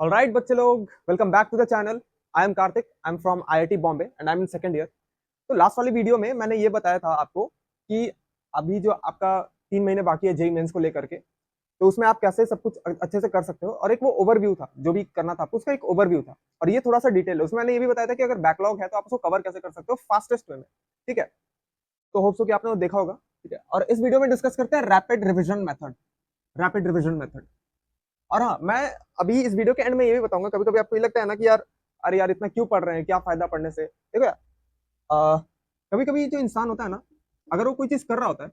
Alright बच्चे लोग, welcome back to the channel. I am Kartik, I am from IIT Bombay and I am in second year. तो last वाली video में मैंने ये बताया था आपको कि अभी जो आपका 3 महीने बाकी है जेई मेंस को लेकर के, तो उसमें आप कैसे सब कुछ अच्छे से कर सकते हो। और एक वो ओवरव्यू था, जो भी करना था आपको उसका एक ओवरव्यू था। और ये थोड़ा सा डिटेल है, उसमें मैंने ये भी बताया था कि अगर बैकलॉग है तो आप उसको कवर कैसे कर सकते हो फास्टेस्ट वे में। ठीक है, तो होप सो कि आपने वो देखा होगा। ठीक है, और इस वीडियो में डिस्कस करते हैं rapid revision method. Rapid revision method. और हाँ, मैं अभी इस वीडियो के एंड में ये भी बताऊंगा, कभी कभी आपको ये लगता है ना कि यार, अरे यार इतना क्यों पढ़ रहे हैं, क्या फायदा पढ़ने से। देखो यार, कभी कभी जो इंसान होता है ना, अगर वो कोई चीज कर रहा होता है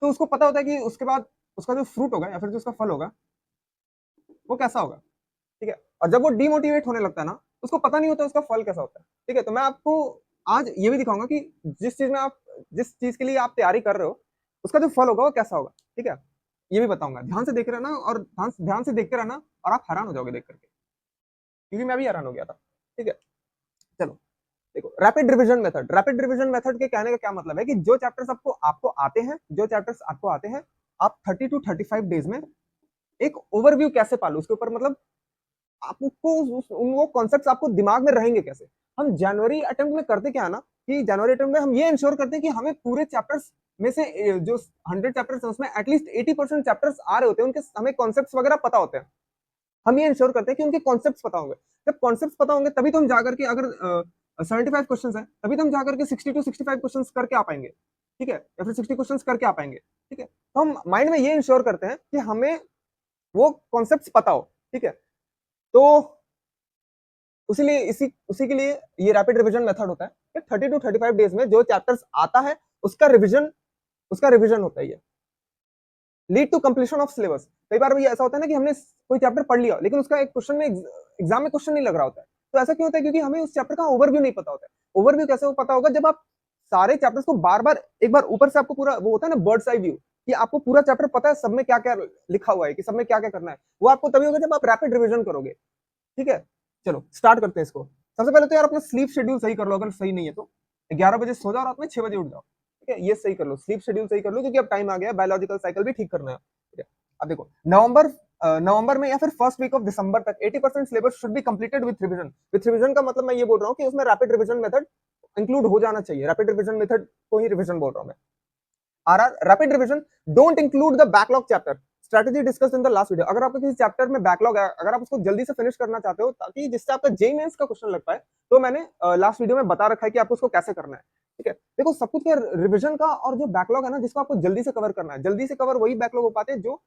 तो उसको पता होता है कि उसके बाद उसका जो फ्रूट होगा या फिर जो उसका फल होगा वो कैसा होगा। ठीक है, और जब वो डिमोटिवेट होने लगता है ना, उसको पता नहीं होता उसका फल कैसा होता है। ठीक है, तो मैं आपको आज ये भी दिखाऊंगा कि जिस चीज के लिए आप तैयारी कर रहे हो उसका जो फल होगा वो कैसा होगा। ठीक है, ये भी बताऊंगा, ध्यान से देख रहना और ध्यान से देखते रहना, और आप हैरान हो जाओगे देख करके, क्योंकि मैं भी हैरान हो गया था। ठीक है, चलो देखो, rapid revision method. Rapid revision method के कहने का क्या मतलब है कि जो चैप्टर्स आपको आपको आते हैं जो चैप्टर्स आपको आते हैं, आप 30 to 35 डेज में एक ओवरव्यू कैसे पालो उसके ऊपर, मतलब आपको वो कॉन्सेप्ट्स आपको दिमाग में रहेंगे कैसे। हम जनवरी अटेम्प्ट में करते क्या है ना, कि जनवरी अटेम्प्ट में हम ये इंश्योर करते हैं कि हमें पूरे चैप्टर्स में से जो 100 चैप्टर्स हैं उसमें एटलीस्ट 80% चैप्टर्स आ रहे होते हैं, उनके हमें कॉन्सेप्ट्स वगैरह पता होते हैं। हम ये इंश्योर करते हैं कि उनके कॉन्सेप्ट्स पता होंगे। जब कॉन्सेप्ट्स पता होंगे तभी तो हम जाकर के, अगर 75 क्वेश्चन है तभी तो हम जाकर के 60 to 65 क्वेश्चन करके आ पाएंगे। ठीक है, या फिर 60 क्वेश्चन करके आ पाएंगे। ठीक है, तो हम माइंड में ये इंश्योर करते हैं कि हमें वो कॉन्सेप्ट्स पता हो। ठीक है, तो उसीलिए उसी के लिए ये रैपिड रिवीजन मेथड होता है कि 30 to 35 डेज में जो चैप्टर्स आता है उसका रिवीजन होता है। ये lead to completion of syllabus. कई बार भी ऐसा होता है ना कि हमने कोई चैप्टर पढ़ लिया लेकिन उसका एक क्वेश्चन में एग्जाम में क्वेश्चन नहीं लग रहा होता है। तो ऐसा क्यों होता है? क्योंकि हमें उस चैप्टर का ओवरव्यू नहीं पता होता है। ओवरव्यू कैसे वो पता होगा? जब आप सारे चैप्टर्स को बार बार एक बार ऊपर से आपको पूरा वो होता है ना, बर्ड्स आई व्यू, कि आपको पूरा चैप्टर पता है सब में क्या क्या लिखा हुआ है, कि सब में क्या क्या करना है। वो आपको तभी होगा जब आप रैपिड रिविजन करोगे। ठीक है, चलो स्टार्ट करते हैं इसको। सबसे पहले तो यार अपना स्लीप शेड्यूल सही कर लो, अगर सही नहीं है तो 11 बजे सो जाओ, रात में 6 बजे उठ जाओ। ठीक है, ये सही कर लो, स्लीप शेड्यूल सही कर लो, क्योंकि अब टाइम आ गया है, बायोलॉजिकल साइकिल भी ठीक करना है। ठीक है, अब देखो, नवंबर में या फिर फर्स्ट वीक ऑफ दिसंबर तक 80% syllabus should be completed with revision. With revision का मतलब मैं ये बोल रहा हूँ कि उसमें रैपिड रिवीजन मेथड इंक्लूड हो जाना चाहिए। रैपिड रिवीजन मेथड को ही रिवीजन बोल रहा हूँ मैं। RR rapid revision don't include the backlog chapter. Strategy discuss in the last video. अगर आपको किसी चैप्टर में बैकलॉग है, अगर आप उसको जल्दी से फिनिश करना चाहते हो ताकि जिससे आपका जेई मेंस का क्वेश्चन लग पाए, तो मैंने लास्ट वीडियो में बता रखा है कि आपको उसको कैसे करना है। ठीक है, देखो सब कुछ रिवीजन का, और जो बैकलॉग है ना जिसको आपको जल्दी से कवर करना है, जल्दी से कवर वही बैकलॉग हो पाते हैं जो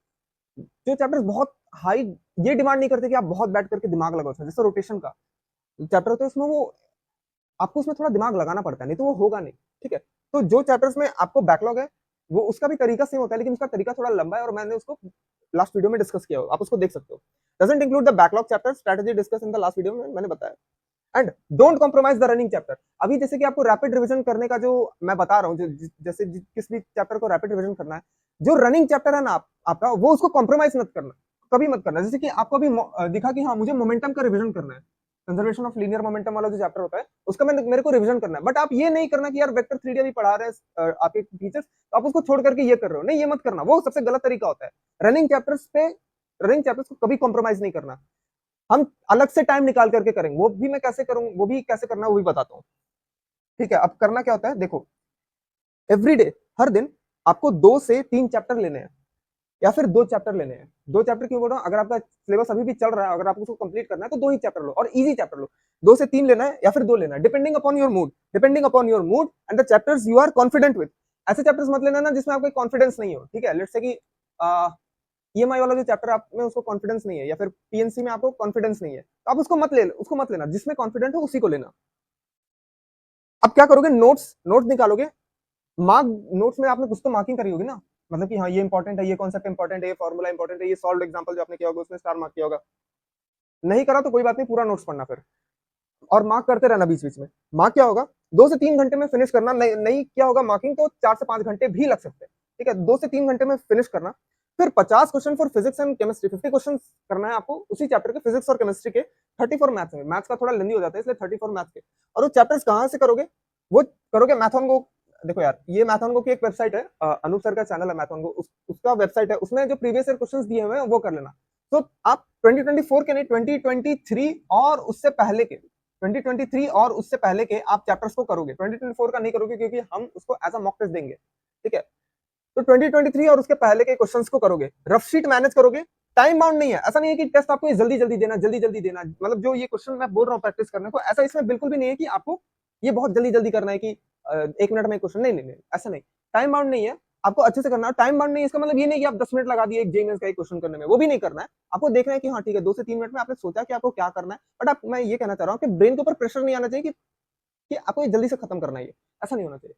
जो चैप्टर्स बहुत हाई ये डिमांड नहीं करते कि आप बहुत बैठ करके दिमाग लगाओ उसमें। जैसे रोटेशन का चैप्टर होता है उसमें वो आपको उसमें थोड़ा दिमाग लगाना पड़ता है, नहीं तो वो होगा नहीं। ठीक है, तो जो चैप्टर्स में आपको बैकलॉग है वो उसका भी तरीका सेम होता है, लेकिन उसका तरीका थोड़ा लंबा है और मैंने उसको लास्ट वीडियो में डिस्कस किया हो, आप उसको देख सकते हो। Doesn't include the backlog chapter, strategy discuss in the last video में मैंने बताया। And don't compromise the running chapter. अभी जैसे कि आपको रैपिड रिवीजन करने का जो मैं बता रहा हूँ, जैसे किस भी चैप्टर को रैपिड रिवीजन करना है, जो रनिंग चैप्टर है ना आपका, वो उसको कॉम्प्रोमाइज मत करना, कभी मत करना। जैसे कि आपको अभी दिखा कि हाँ मुझे मोमेंटम का रिवीजन करना है, कंजर्वेशन ऑफ लीनियर मोमेंटम वाला जो चैप्टर होता है उसका मेरे को रिवीजन करना है, बट आप ये नहीं करना कि यार वेक्टर 3D अभी पढ़ा रहे हैं आपके टीचर्स, तो आप उसको छोड़ करके ये कर रहे हो। नहीं, ये मत करना, वो सबसे गलत तरीका होता है। रनिंग चैप्टर्स को कभी कॉम्प्रोमाइज नहीं करना। हम अलग से टाइम निकाल करके करेंगे, वो भी मैं कैसे करूँ, वो भी कैसे करना वो भी बताता हूँ। ठीक है, अब करना क्या होता है, देखो एवरीडे, हर दिन आपको 2 से 3 चैप्टर लेने हैं, या फिर 2 चैप्टर लेने हैं। 2 चैप्टर क्यों बोल रहा हूँ? अगर आपका सिलेबस अभी भी चल रहा है, अगर आपको उसको कंप्लीट करना है तो 2 ही चैप्टर लो, और इजी चैप्टर लो। 2 से 3 लेना है या फिर 2 लेना है, depending upon your mood, and the chapters you are confident with. ऐसे चैप्टर्स मत लेना ना जिसमें आपको कॉन्फिडेंस नहीं हो। ठीक है, लेट्स से कि ईएमआई वाला जो चैप्टर आप में उसको कॉन्फिडेंस नहीं है, या फिर पीएनसी में आपको कॉन्फिडेंस नहीं है, तो आप उसको मत लेना। जिसमें कॉन्फिडेंट हो उसी को लेना। अब क्या करोगे? नोट्स निकालोगे। मार्क नोट्स में आपने कुछ तो मार्किंग करी होगी ना, मतलब कि हाँ ये इंपॉर्टेंट है, ये कॉन्सेप्ट इंपॉर्टेंट है, ये फॉर्मूला इंपॉर्टेंट है, ये सॉल्व एग्जांपल जो आपने किया होगा उसमें स्टार मार्क किया होगा। नहीं करा तो कोई बात नहीं, पूरा नोट्स पढ़ना फिर, और मार्क करते रहना बीच बीच में। मार्क क्या होगा? 2 से 3 घंटे में फिनिश करना। नहीं क्या होगा मार्किंग, तो 4 से 5 घंटे भी लग सकते हैं। ठीक है, 2 से 3 घंटे में फिनिश करना। फिर 50 question for physics and chemistry, 50 question करना है आपको उसी चैप्टर के, फिजिक्स और केमिस्ट्री के। 34 मैथ्स में, मैथ्स का थोड़ा लेंदी हो जाता है इसलिए 34 मैथ्स के। और वो चैप्टर्स कहाँ से करोगे? वो करोगे मैथॉनगो। देखो यार, ये मैथॉनगो की एक वेबसाइट है, अनूप सर का चैनल है मैथॉनगो, उसका वेबसाइट है, उसमें जो प्रीवियस ईयर क्वेश्चंस दिए हुए हैं वो कर लेना। तो आप 2024 के नहीं 2023 और उससे पहले के 2023 और उससे पहले के आप चैप्टर्स को करोगे, 2024 का नहीं करोगे क्योंकि हम उसको एज अ मॉक टेस्ट देंगे, ठीक है। तो 2023 और उसके पहले के क्वेश्चंस को करोगे, रफ शीट मैनेज करोगे, टाइम बाउंड नहीं है, ऐसा नहीं है कि टेस्ट आपको जल्दी जल्दी देना, जल्दी जल्दी देना, मतलब जो ये क्वेश्चन मैं बोल रहा हूँ प्रैक्टिस करने को, ऐसा इसमें बिल्कुल भी नहीं है कि आपको ये बहुत जल्दी जल्दी करना है कि 1 मिनट में क्वेश्चन, नहीं नहीं नहीं, ऐसा नहीं, टाइम बाउंड नहीं है, आपको अच्छे से करना है। टाइम बाउंड नहीं है इसका मतलब ये नहीं कि आप 10 मिनट लगा दिए एक जेईई मेंस का एक क्वेश्चन करने में, वो भी नहीं करना है, आपको देखना है कि हाँ ठीक है 2 से 3 मिनट में आपने सोचा कि आपको क्या करना है, बट आप, मैं ये कहना चाह रहा हूँ कि ब्रेन के ऊपर प्रेशर नहीं आना चाहिए कि आपको ये जल्दी से खत्म करना है, ऐसा नहीं होना चाहिए।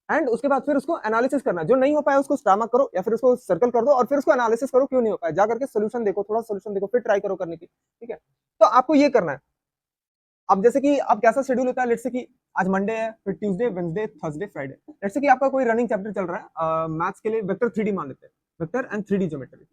एंड उसके बाद फिर उसको एनालिसिस करना, जो नहीं हो पाया उसको स्टार मार्क करो या फिर उसको सर्कल कर दो और फिर उसको एनालिसिस करो क्यों नहीं हो पाया, जा करके सोल्यूशन देखो, थोड़ा सोल्यूशन देखो, फिर ट्राई करो करने की, ठीक है। तो आपको ये करना है। अब जैसे कि आप कैसा शेड्यूल होता है, लेट्स से कि आज मंडे है, फिर Tuesday, Wednesday, Thursday, Friday, let's say कि आपका कोई रनिंग चैप्टर चल रहा है मैथ्स के लिए, वेक्टर 3D मान लेते हैं, vector and 3D geometry,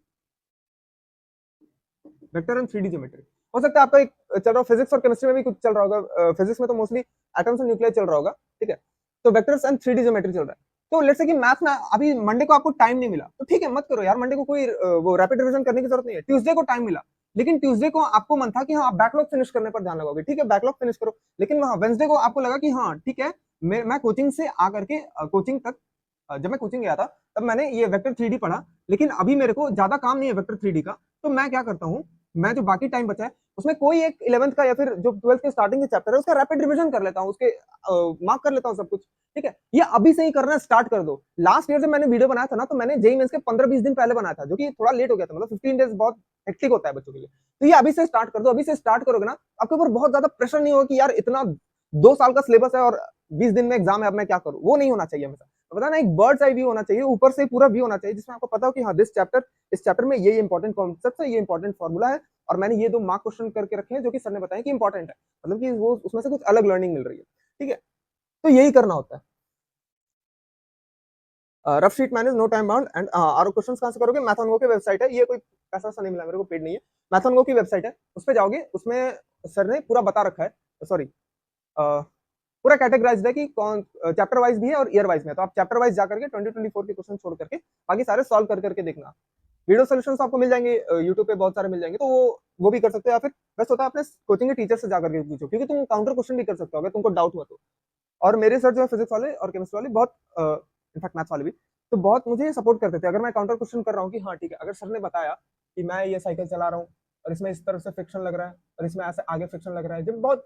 vector and 3D geometry. हो सकता है आपका एक चल रहा हो, फिजिक्स और केमिस्ट्री में भी कुछ चल रहा होगा, फिजिक्स में तो मोस्टली एटम्स एंड न्यूक्लियर चल रहा होगा, ठीक है। तो वेक्टर्स एंड 3D ज्योमेट्री चल रहा है। तो लेट्स से कि मैथ्स में अभी मंडे को आपको टाइम नहीं मिला, तो ठीक है मत करो यार, मंडे को कोई वो रैपिड रिवीजन करने की जरूरत नहीं है। ट्यूसडे को टाइम मिला, लेकिन ट्यूसडे को आपको मन था कि हाँ आप बैकलॉग फिनिश करने पर ध्यान लगाओगे, ठीक है बैकलॉग फिनिश करो, लेकिन वहां वेंसडे को आपको लगा कि हाँ ठीक है, मैं कोचिंग से आकर के कोचिंग तक, जब मैं कोचिंग गया था तब मैंने ये वेक्टर 3D पढ़ा, लेकिन अभी मेरे को ज्यादा काम नहीं है वेक्टर 3D का, तो मैं क्या करता हूँ, मैं जो बाकी टाइम बचा है उसमें कोई एक 11th का या फिर जो 12th के स्टार्टिंग के चैप्टर है उसका रैपिड रिवीजन कर लेता हूँ, उसके मार्क कर लेता हूँ सब कुछ, ठीक है। ये अभी से ही करना स्टार्ट कर दो। लास्ट ईयर जब मैंने वीडियो बनाया था ना, तो मैंने जेईई मेंस के 15-20 दिन पहले बनाया था, जो कि थोड़ा लेट हो गया था, मतलब 15 डेज बहुत हेक्टिक होता है बच्चों के लिए। तो ये अभी से स्टार्ट कर दो, अभी से स्टार्ट करोगे ना, आपके ऊपर बहुत ज्यादा प्रेशर नहीं होगा कि यार इतना 2 साल का सिलेबस है और 20 दिन में एग्जाम है, अब मैं क्या करूँ, वो नहीं होना चाहिए हमेशा। तो पता ना, एक बर्ड्स आई व्यू होना चाहिए, ऊपर से पूरा व्यू होना चाहिए, जिसमें आपको पता हो कि हाँ इस चैप्टर में ये इंपॉर्टेंट कॉन्सेप्ट है, ये इंपॉर्टेंट फॉर्मूला है, और मैंने ये 2 मार्क क्वेश्चन करके रखे हैं जो कि सर ने बताया कि इंपॉर्टेंट है, मतलब कि वो उसमें से कुछ अलग लर्निंग मिल रही है, ठीक है। तो यही करना होता है। Rough sheet manage, no time bound and और क्वेश्चंस कहां से करोगे, मैथोनगो की वेबसाइट है, ये कोई पैसा सा नहीं मिला मेरे को, पेड नहीं है, मैथोनगो की वेबसाइट है, उस पर जाओगे, उसमें सर ने पूरा बता रखा है, सॉरी पूरा कैटेगराइज्ड है कि कौन चैप्टर वाइज भी है और ईयर वाइज में है, तो आप चैप्टर वाइज जाकर के 2024 के क्वेश्चन छोड़ करके बाकी सारे सॉल्व कर करके देखना। वीडियो सोल्यूशंस आपको मिल जाएंगे यूट्यूब पे, बहुत सारे मिल जाएंगे, तो वो भी कर सकते हो, या फिर बेस्ट होता है अपने कोचिंग के टीचर से जाकर के पूछो, क्योंकि तुम काउंटर क्वेश्चन भी कर सकते हो अगर तुमको डाउट हुआ तो। और मेरे सर जो है फिजिक्स वाले और केमिस्ट्री वाले बहुत, इनफैक्ट मैथ्स वाले भी, तो बहुत मुझे सपोर्ट करते थे, अगर मैं काउंटर क्वेश्चन कर रहा हूँ कि हाँ ठीक है, अगर सर ने बताया कि मैं ये साइकिल चला रहा हूँ और इसमें इस तरफ से फ्रिक्शन लग रहा है और इसमें ऐसे आगे फ्रिक्शन लग रहा है, जब बहुत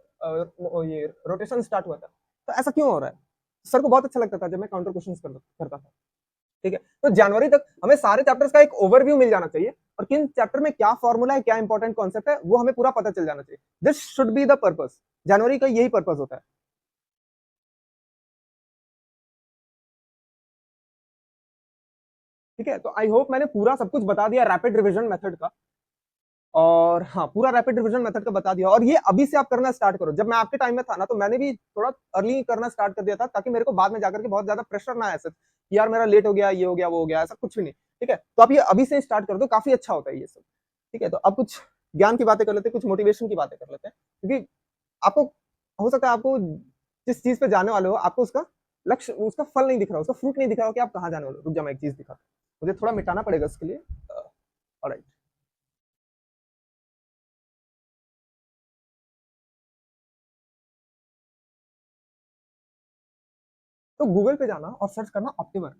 ये रोटेशन स्टार्ट हुआ था, तो ऐसा क्यों हो रहा है, सर को बहुत अच्छा लगता था जब मैं काउंटर क्वेश्चन करता था, ठीक है। तो जनवरी तक हमें सारे चैप्टर्स का एक ओवरव्यू मिल जाना चाहिए, और किन चैप्टर में क्या फॉर्मूला है, क्या इंपॉर्टेंट कॉन्सेप्ट है, वो हमें पूरा पता चल जाना चाहिए। This should be the purpose, जनवरी का यही पर्पस होता है, ठीक है। तो आई होप मैंने पूरा सब कुछ बता दिया रैपिड रिवीजन मेथड का, और हाँ पूरा रैपिड रिवीजन मेथड का बता दिया, और ये अभी से आप करना स्टार्ट करो। जब मैं आपके टाइम में था ना, तो मैंने भी थोड़ा अर्ली करना स्टार्ट कर दिया था, ताकि मेरे को बाद में जाकर के बहुत ज्यादा प्रेशर ना आए, ऐसे कि यार मेरा लेट हो गया, ये हो गया, वो हो गया, ऐसा कुछ भी नहीं, ठीक है। तो आप ये अभी से स्टार्ट कर दो, काफी अच्छा होता है ये सब, ठीक है। तो अब कुछ ज्ञान की बातें कर लेते हैं, कुछ मोटिवेशन की बातें कर लेते हैं, क्योंकि आपको हो सकता है आपको जिस चीज पे जाने वाले हो, आपको उसका लक्ष्य, उसका फल नहीं दिख रहा, उसका फ्रूट नहीं दिख रहा हो कि आप कहाँ जाने वाले हो। रुक जा, मैं एक चीज दिखा, मुझे थोड़ा मिटाना पड़ेगा इसके लिए, ऑलराइट। तो गूगल पे जाना और सर्च करना ऑप्टिवर।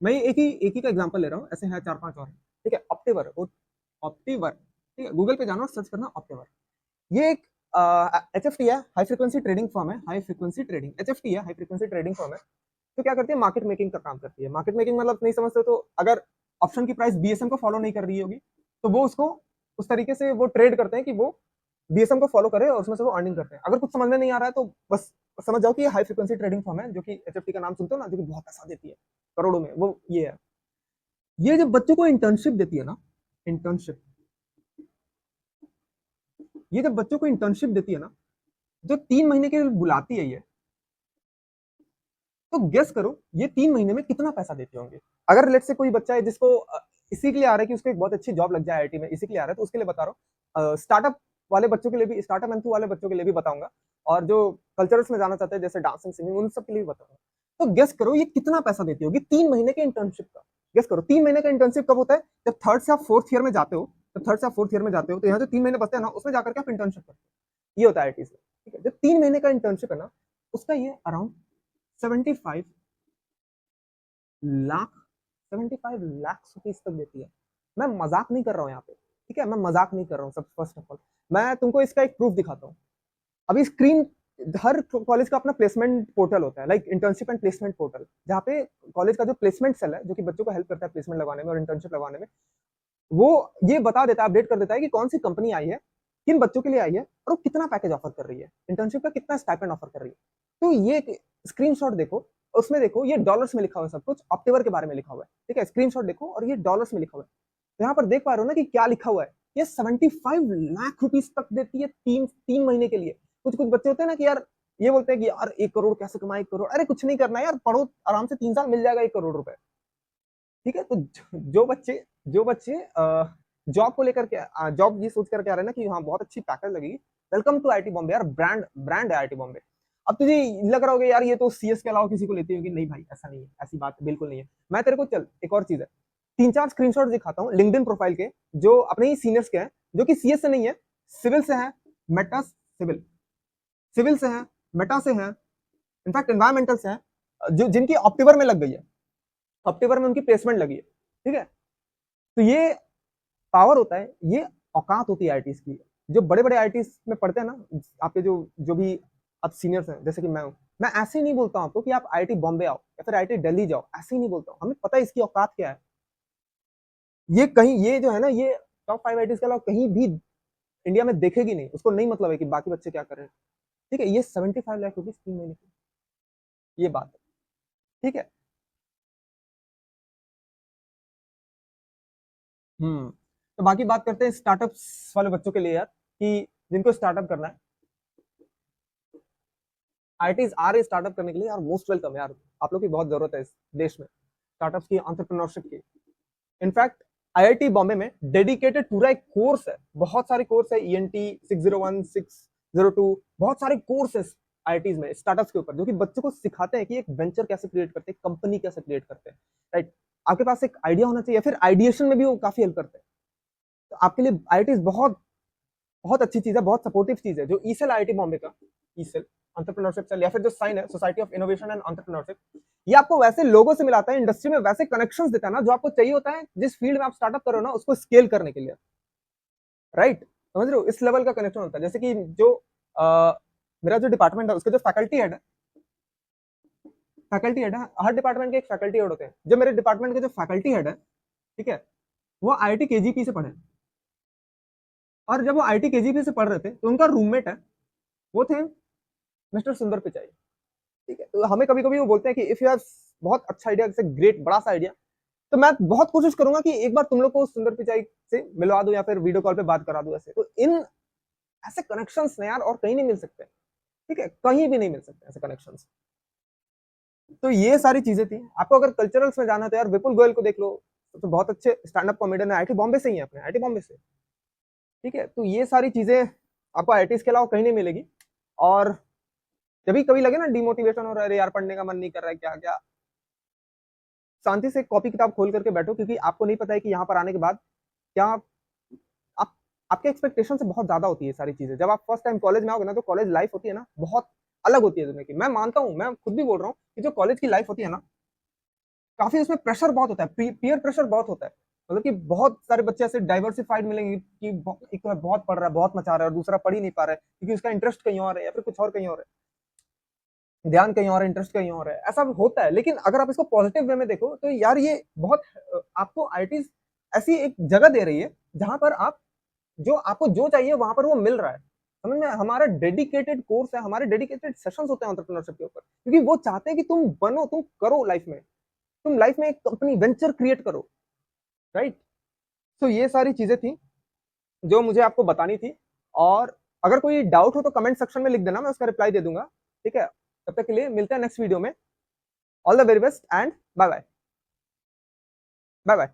मैं एक ही का एग्जांपल ले रहा हूँ, ऐसे है 4-5 और, ठीक है। ऑप्टिवर, ऑप्टिवर, ठीक है, गूगल पे जाना और सर्च करना ऑप्टिवर। ये एक HFT है, हाई फ्रीक्वेंसी ट्रेडिंग फर्म है, हाई फ्रीक्वेंसी ट्रेडिंग, HFT है, हाई फ्रीक्वेंसी ट्रेडिंग फर्म है। तो क्या करती है, मार्केट मेकिंग का काम करती है। मार्केट मेकिंग मतलब नहीं समझते तो, अगर ऑप्शन की प्राइस बीएसएम को फॉलो नहीं कर रही होगी, तो वो उसको उस तरीके से वो ट्रेड करते हैं कि वो बीएसएम को फॉलो करे और उसमें से वो अर्निंग करते हैं। अगर कुछ समझ में नहीं आ रहा है तो बस समझ जाओ कि ये हाई फ्रीक्वेंसी ट्रेडिंग फर्म है, जो कि HFT का नाम सुनते हो ना, जो कि बहुत पैसा देती है करोड़ों में, वो ये है। ये जब बच्चों को इंटर्नशिप देती है ना, इंटर्नशिप, ये जब बच्चों को इंटर्नशिप देती है ना, जो 3 महीने के लिए बुलाती है ये, तो गेस करो ये 3 महीने में कितना पैसा देते होंगे। अगर लेट से कोई बच्चा है जिसको इसी के लिए आ रहा है कि उसको एक बहुत अच्छी जॉब लग जाए आईआईटी में, इसी के लिए आ रहा है, तो उसके लिए बता रहा हूँ। स्टार्टअप वाले बच्चों के लिए भी, स्टार्टअप एंथू वाले बच्चों के लिए भी बताऊंगा, और जो कल्चरल्स में जाना चाहते हैं जैसे डांसिंग सिंगिंग, उन सब के लिए भी बताऊंगा। तो गेस करो ये कितना पैसा देती होगी 3 महीने के इंटर्नशिप का, गेस करो 3 महीने का इंटर्नशिप कब होता है? जब थर्ड से आप फोर्थ ईयर में जाते हो, तो यहाँ जो 3 महीने बचते हैं ना, उसमें जाकर के आप इंटर्नशिप करते हो। ये होता है आईटी से, ठीक है। जो 3 महीने का इंटर्नशिप है ना, उसका ये अराउंड 75 लाख 75 लाख रुपीज तक देती है। मैं मजाक नहीं कर रहा हूँ यहाँ पे, ठीक है, मैं मजाक नहीं कर रहा हूँ। सब फर्स्ट ऑफ ऑल मैं तुमको इसका एक प्रूफ दिखाता हूँ। अभी स्क्रीन, हर कॉलेज का अपना प्लेसमेंट पोर्टल होता है, like internship and placement portal, जहाँ पे कॉलेज का जो प्लेसमेंट सेल है, जो कि बच्चों को हेल्प करता है प्लेसमेंट लगाने में और इंटर्नशिप लगाने में, वो ये बता देता है, अपडेट कर देता है कि कौन सी कंपनी आई है, किन बच्चों के लिए आई है, और वो कितना पैकेज ऑफर कर रही है, इंटर्नशिप का कितना स्टाइपेंड ऑफर कर रही है। तो ये स्क्रीनशॉट देखो, उसमें देखो ये डॉलर्स में लिखा हुआ है, सब कुछ ऑक्टोबर के बारे में लिखा हुआ है, ठीक है। स्क्रीनशॉट देखो और ये डॉलर्स में लिखा हुआ है। तो यहाँ पर देख पा रहे हो ना कि क्या लिखा हुआ है, ये 75 लाख रुपीज तक देती है तीन महीने के लिए। कुछ कुछ बच्चे होते हैं ना कि यार ये बोलते हैं कि यार 1 करोड़ कैसे कमाए, 1 करोड़, अरे कुछ नहीं करना है यार, पढ़ो आराम से 3 साल मिल जाएगा 1 करोड़ रुपए, ठीक है। तो जो बच्चे जॉब को लेकर के, जॉब ये सोच करके आ रहे हैं ना कि हाँ बहुत अच्छी पैकेज लगेगी, वेलकम टू आईटी बॉम्बे यार, ब्रांड है आईटी बॉम्बे। अब तुझे लग रहा होगा यार ये तो सीएस के अलावा किसी को लेती होगी, नहीं भाई ऐसा नहीं है, ऐसी बात बिल्कुल नहीं है। मैं तेरे को चल एक और चीज है, 3-4 स्क्रीनशॉट दिखाता हूँ लिंक्डइन प्रोफाइल के, जो अपने ही सीनियर्स के हैं, जो कि सीएस से नहीं है, सिविल से है, मेटा सिविल से है, मेटा से है, इनफैक्ट एनवायरमेंटल से है, जो जिनकी अक्टूबर में लग गई है, अक्टूबर में उनकी प्लेसमेंट लगी है, ठीक है। तो ये पावर होता है, ये औकात होती है आईटीज की। जो बड़े बड़े आईटीज में पढ़ते हैं ना, आपके जो जो भी आप सीनियर्स हैं, जैसे कि मैं हूँ, मैं ऐसे ही नहीं बोलता हूँ आपको कि आप आईआईटी बॉम्बे आओ या फिर आईआईटी दिल्ली जाओ, ऐसे ही नहीं बोलता हूँ। हमें पता है इसकी औकात क्या है। ये कहीं, ये जो है ना, ये टॉप 5 आईटीज के अलावा कहीं भी इंडिया में देखेगी नहीं, उसको नहीं मतलब है कि बाकी बच्चे क्या कर रहे हैं, ठीक है। ये 75 लाख रुपीज 3 महीने की, ये बात है, ठीक है। तो बाकी बात करते हैं स्टार्टअप्स वाले बच्चों के लिए यार, कि जिनको स्टार्टअप करना है, आईटीज आ रही स्टार्टअप करने के लिए यार, मोस्ट वेलकम यार। आप लोग की बहुत जरूरत है इस देश में स्टार्टअप्स की, एंटरप्रेन्योरशिप की। इनफैक्ट आईआईटी बॉम्बे में डेडिकेटेड पूरा एक कोर्स है, बहुत सारे कोर्स है, ईएनटी 601 602, बहुत सारे कोर्स है आईआईटीज में स्टार्टअप्स के ऊपर, जो कि बच्चों को सिखाते हैं कि एक वेंचर कैसे क्रिएट करते हैं, कंपनी कैसे क्रिएट करते हैं, राइट। आपके पास एक आइडिया होना चाहिए, फिर आइडिएशन में भी वो काफी हेल्प करते हैं। तो आपके लिए आईआईटीज बहुत बहुत अच्छी चीज है, बहुत सपोर्टिव चीज है। जो ईसेल आईआईटी बॉम्बे का, ईसेल एंटरप्रेन्योरशिप सेल, या फिर जो साइन है society of innovation and entrepreneurship, ये आपको वैसे लोगों से मिलाता है, इंडस्ट्री में वैसे कनेक्शंस देता है ना, जो आपको चाहिए होता है जिस फील्ड में आप स्टार्टअप करो ना, उसको स्केल करने के लिए, राइट। समझ रहे हो, इस लेवल का कनेक्शन होता है। जैसे कि जो मेरा जो डिपार्टमेंट है, उसके जो फैकल्टी हेड है, हर डिपार्टमेंट के एक फैकल्टी हेड होते हैं। जो मेरे डिपार्टमेंट के जो फैकल्टी हेड है, ठीक है, वो आईआईटी केजीपी से पढ़े, और जब वो आईआईटी केजीपी से पढ़ रहे थे, तो उनका रूममेट है, वो थे मिस्टर सुंदर पिचाई, ठीक है। तो हमें कभी कभी वो बोलते हैं कि इफ यू हैव बहुत अच्छा आइडिया, जैसे ग्रेट बड़ा सा आइडिया, तो मैं बहुत कोशिश करूंगा कि एक बार तुम लोग को सुंदर पिचाई से मिलवा दूं या फिर वीडियो कॉल पे बात करा दूं। ऐसे तो इन ऐसे कनेक्शंस ने यार और कहीं नहीं मिल सकते, ठीक है, कहीं भी नहीं मिल सकते ऐसे कनेक्शंस। तो ये सारी चीजें थी। आपको अगर कल्चरल्स में जाना है तो यार विपुल गोयल को देख लो, तो बहुत अच्छे स्टैंड अप कॉमेडियन है, आईआईटी बॉम्बे से ही है, अपने आईआईटी बॉम्बे से, ठीक है। तो ये सारी चीजें आपको आईआईटी के अलावा कहीं नहीं मिलेगी। और जब भी कभी लगे ना डिमोटिवेशन हो रहा है, अरे यार पढ़ने का मन नहीं कर रहा है, क्या क्या, शांति से कॉपी किताब खोल करके बैठो, क्योंकि आपको नहीं पता है कि यहाँ पर आने के बाद क्या आप आपके एक्सपेक्टेशन से बहुत ज्यादा होती है सारी चीजें। जब आप फर्स्ट टाइम कॉलेज में आओगे ना, तो कॉलेज लाइफ होती है ना, बहुत अलग होती है दुनिया की। मैं मानता हूँ, मैं खुद भी बोल रहा हूँ कि जो कॉलेज की लाइफ होती है ना, काफी उसमें प्रेशर बहुत होता है, पीयर प्रेशर बहुत होता है। मतलब कि बहुत सारे बच्चे ऐसे डाइवर्सिफाइड मिलेंगे कि एक तो बहुत पढ़ रहा है, बहुत मचा रहा है, और दूसरा पढ़ ही नहीं पा रहा है क्योंकि उसका इंटरेस्ट कहीं और है या फिर कुछ और कहीं और है, ध्यान कहीं और है, इंटरेस्ट कहीं और है, ऐसा होता है। लेकिन अगर आप इसको पॉजिटिव वे में देखो, तो यार ये बहुत आपको आईटी ऐसी एक जगह दे रही है जहां पर आप जो आपको जो चाहिए वहां पर वो मिल रहा है। समझ में, हमारा डेडिकेटेड कोर्स है, हमारे डेडिकेटेड सेशंस होते हैं एंटरप्रेन्योरशिप के ऊपर, क्योंकि वो चाहते हैं कि तुम बनो, तुम करो लाइफ में, तुम लाइफ में एक कंपनी वेंचर क्रिएट करो, राइट। तो ये सारी चीजें थी जो मुझे आपको बतानी थी। और अगर कोई डाउट हो तो कमेंट सेक्शन में लिख देना, मैं उसका रिप्लाई दे दूंगा, ठीक है। तब तक के लिए मिलते हैं नेक्स्ट वीडियो में। All the very best and bye bye. Bye bye.